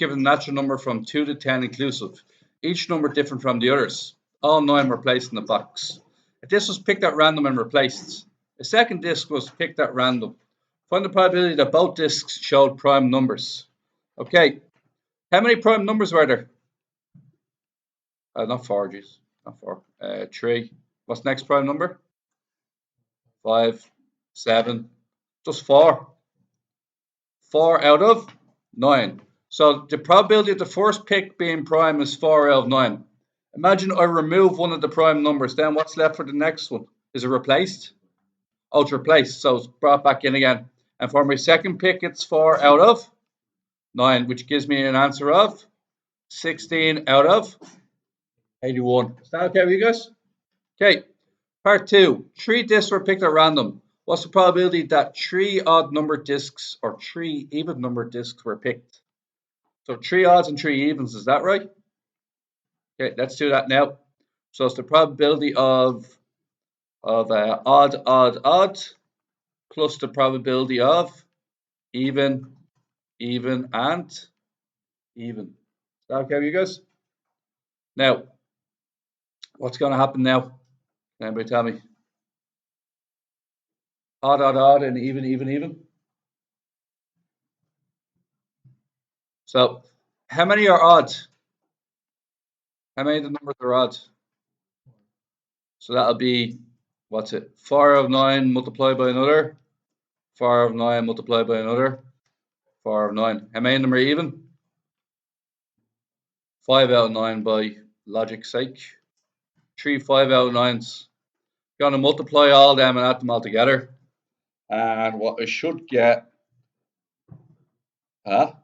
given a natural number from 2 to 10 inclusive, each number different from the others. All 9 were placed in the box. A disc was picked at random and replaced. A second disc was picked at random. Find the probability that both discs showed prime numbers. Okay, how many prime numbers were there? Not 4, geez. Not 4. 3. What's the next prime number? 5, 7. Just 4. 4 out of 9. So the probability of the first pick being prime is 4 out of 9. Imagine I remove one of the prime numbers. Then what's left for the next one? Is it replaced? Oh, it's replaced. So it's brought back in again. And for my second pick, it's 4 out of 9, which gives me an answer of 16 out of 81. Is that okay with you guys? Okay. Part 2. 3 discs were picked at random. What's the probability that 3 odd number discs or 3 even number discs were picked? So 3 odds and 3 evens, is that right? Okay, let's do that now. So it's the probability of odd plus the probability of even, and even. Is that okay with you guys? Now, what's going to happen now? Can anybody tell me? Odd, and even. So, how many are odd? How many of the numbers are odd? So that'll be, what's it? 4 out of 9 multiplied by another. 4 out of 9 multiplied by another. 4 out of 9. How many of them are even? 5 out of 9 by logic's sake. 3 5 out of 9s. Going to multiply all them and add them all together. And what I should get, we'll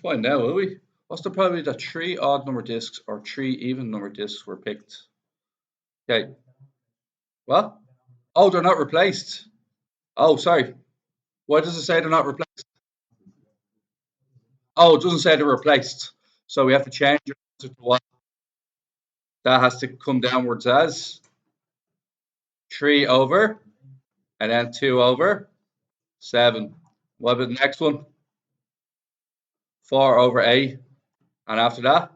find out, will we? What's the probability that 3 odd number discs or 3 even number discs were picked? Okay. What? Oh, they're not replaced. Oh, sorry. Why does it say they're not replaced? Oh, it doesn't say they're replaced. So we have to change it to what? That has to come downwards as 3 over, and then 2 over 7. What about the next one? 4 over 8. And after that?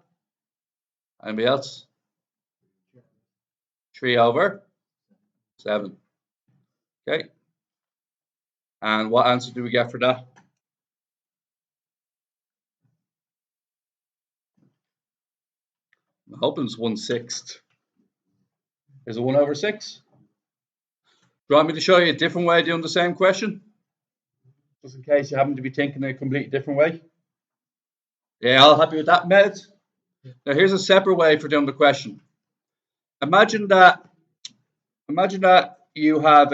Anybody else? 3 over 7. Okay. And what answer do we get for that? I'm hoping it's 1/6. Is it 1 over 6? Do you want me to show you a different way of doing the same question? Just in case you happen to be thinking a completely different way. Yeah, all happy with that method? Now here's a separate way for doing the question. Imagine that you have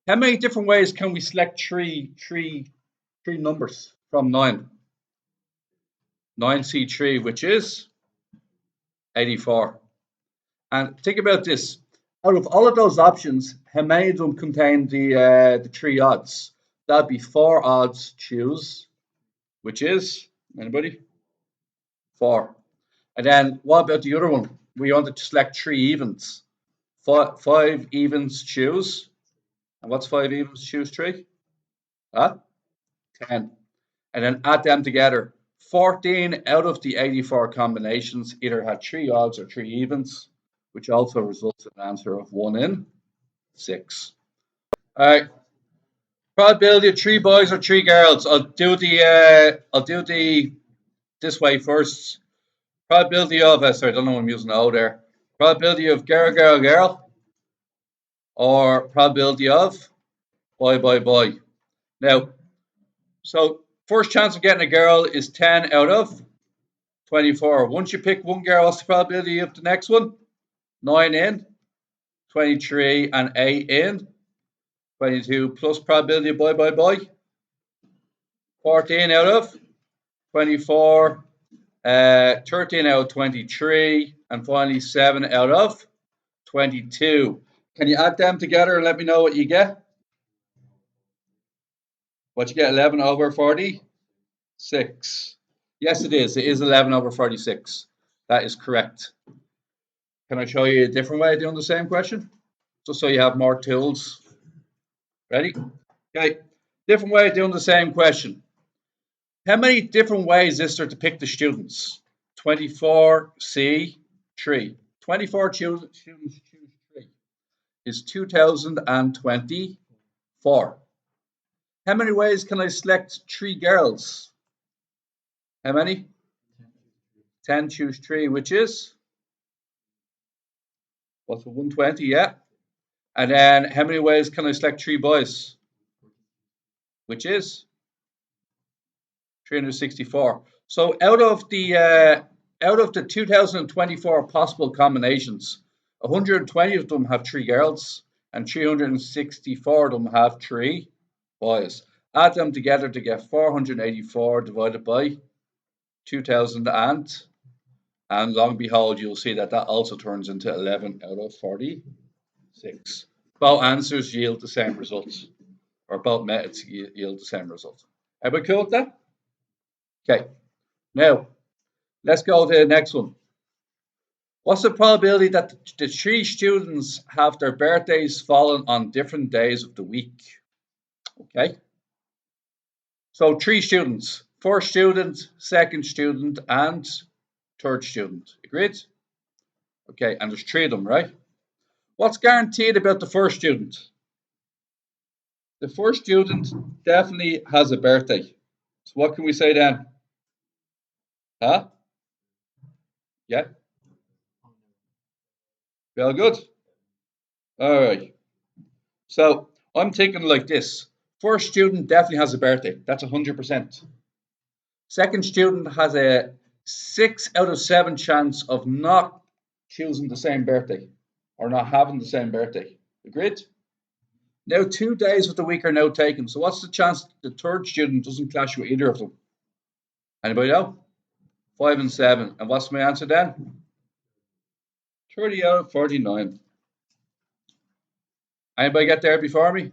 how many different ways can we select three numbers from 9? 9C3, which is 84. And think about this. Out of all of those options, how many of them contain the 3 odds? That'd be 4 odds choose, which is, anybody? 4. And then what about the other one? We wanted to select 3 evens. 5 evens choose. And what's 5 evens choose 3? 10. And then add them together. 14 out of the 84 combinations either had 3 odds or 3 evens, which also results in an answer of 1 in 6. All right. Probability of 3 boys or 3 girls. I'll do the this way first. Probability of sorry, I don't know what I'm using O there. Probability of girl, or probability of boy. Now, so first chance of getting a girl is 10 out of 24. Once you pick one girl, what's the probability of the next one? 9 in 23 and 8 in 22 plus probability of boy. 14 out of 24, 13 out of 23, and finally 7 out of 22. Can you add them together and let me know what you get? What you get, 11 over 46. Yes, it is. It is 11 over 46. That is correct. Can I show you a different way of doing the same question? Just so you have more tools. Ready? Okay. Different way of doing the same question. How many different ways is there to pick the students? 24C, 3. 24 students choose 3 is 2024. How many ways can I select 3 girls? How many? 10 choose 3, which is? What's 120? Yeah. And then how many ways can I select 3 boys? Which is? 364. So out of the 2024 possible combinations, 120 of them have 3 girls and 364 of them have 3 boys. Add them together to get 484 divided by 2000 and long and behold, you'll see that also turns into 11 out of 46. Both answers yield the same results, or both methods yield the same result. Everybody cool with that? Okay, now let's go to the next one. What's the probability that the 3 students have their birthdays fallen on different days of the week? Okay, so 3 students, first student, second student, and third student. Agreed? Okay, and there's 3 of them, right? What's guaranteed about the first student? The first student definitely has a birthday. So what can we say then? Huh? Yeah? Very good. All right. So I'm thinking like this. First student definitely has a birthday. That's 100%. Second student has a 6 out of 7 chance of not choosing the same birthday or not having the same birthday. Agreed? Now 2 days of the week are now taken. So what's the chance the third student doesn't clash with either of them? Anybody know? 5 and 7. And what's my answer then? 30 out of 49. Anybody get there before me?